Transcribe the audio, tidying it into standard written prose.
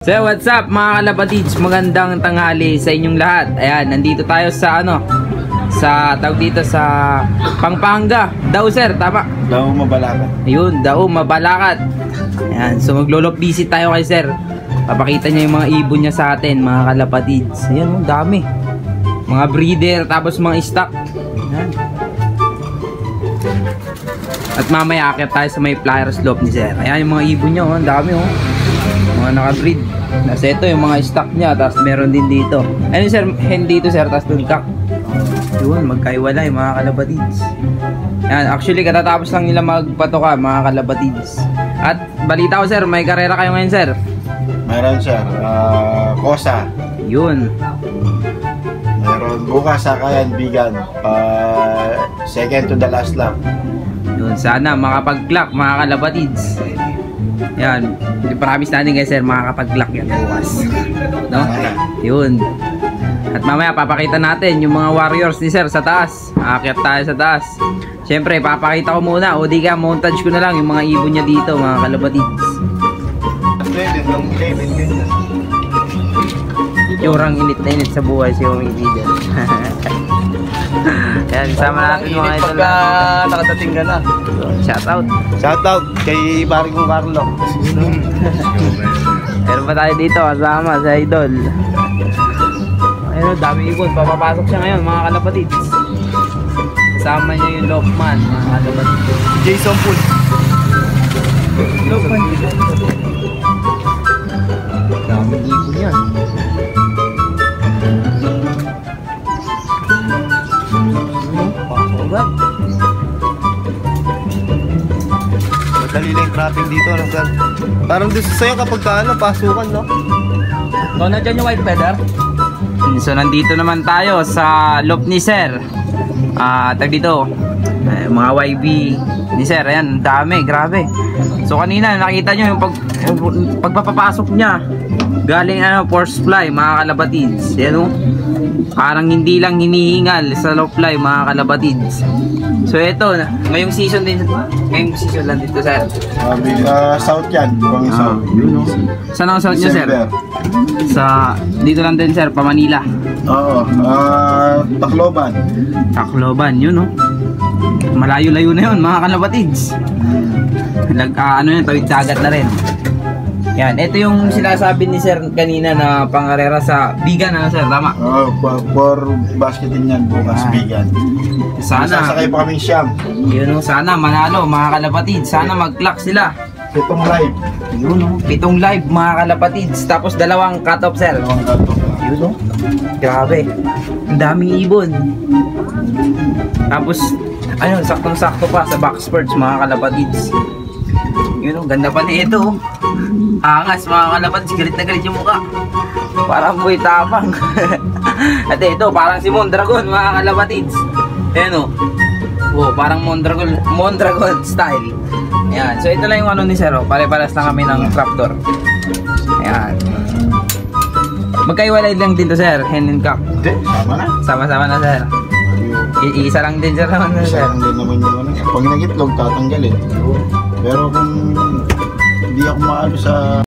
So what's up mga kalapatids, magandang tanghali sa inyong lahat. Ayan, nandito tayo sa tawag dito sa Pampanga. Dao sir, tama? Dao Mabalacat. Ayun, Dao Mabalacat. Ayan, so maglolok visit tayo kay sir. Papakita niya yung mga ibon niya sa atin mga kalapatids. Ayan, dami. Mga breeder, tapos mga stock. Ayan. At mamaya akit tayo sa may flyer slope ni sir. Ayan yung mga ibon niya, ang dami mga naka-breed. Nasa ito yung mga stock niya, tapos meron din dito. Ayun sir, hen dito sir, tapos dun kak. Yun, magkaiwalay mga kalapatids. Yan, actually katatapos lang nila magpatoka mga kalapatids. At balita ko sir, may karera kayo ngayon sir? Meron sir, Kosa. Yun. Meron bukas sa Kayan Bigan, second to the last lap. Yun, sana makapag-clock mga kalapatids. Yan, promise natin guys sir, makakapag-clock yan bukas. No? Yun. At mamaya papakita natin yung mga warriors ni sir sa taas. Aakyat tayo sa taas. Siyempre papakita ko muna, o di ka montage ko na lang yung mga ibon niya dito mga kalapatids. Yorang init na init sa buhay si yung ibigan. Yan, sama natin mga ito lang. Nakadating ka na. Shoutout. Shoutout kay pare kong Carlo. Meron pa tayo dito kasama sa idol. Ayun, dami ibon. Papapasok siya ngayon mga kalapatids. Kasama niya yung Lokman mga kalapatids. Jason Pool. Lokman. Dami ibon yan. Pasok. Madali lang yung trapping dito, ano sir? Parang doon sa'yo kapag pasukan, no? So, nandiyan yung white feather. So, nandito naman tayo sa loop ni sir. Tag dito, mga YB ni sir. Ayan, dami, grabe. So, kanina nakita nyo yung pagpapapasok niya. Galing force fly, mga kalapatids. Yan parang hindi lang hinihingal sa low fly mga kalapatids. So ito, ngayong season lang dito sir. South yan, ibang South. Saan ang south nyo sir? Sa, dito lang din sir, pa Manila. Oo, Tacloban. Tacloban, yun malayo-layo na yun mga kalapatids. Tawid dagat na rin. Yan, ito yung sinasabi ni sir kanina na pangarera sa Bigan, sir, tama? For basketing yan bukas, Bigan. Sana sasakay pa kaming Siyam. Yun sana manalo mga kalapatid. Sana mag-clock sila. 7 live. Yun 7 live mga kalapatids. Tapos 2 cut-off sir. 2 cut-off. Yun grabe. Ang daming ibon. Tapos ayun, saktong-sakto pa sa back spurts mga kalapatids. Yun ganda pa na ito. Angas mga kalapatids, galit na galit yung mukha. Parang buhay tapang. At ito, parang si Mondragon mga kalapatids. Ayan parang Mondragon style. Ayan, so ito lang yung ni sir. Pare-paras lang kami ng trapdoor. Ayan. Magkaiwalay lang din to sir, hen and cock. Hindi, sama na. Sama-sama na sir. Isa lang din sir naman Isa lang din naman yung pag nagitlog tatanggalin. Pero kung hindi ako maalo sa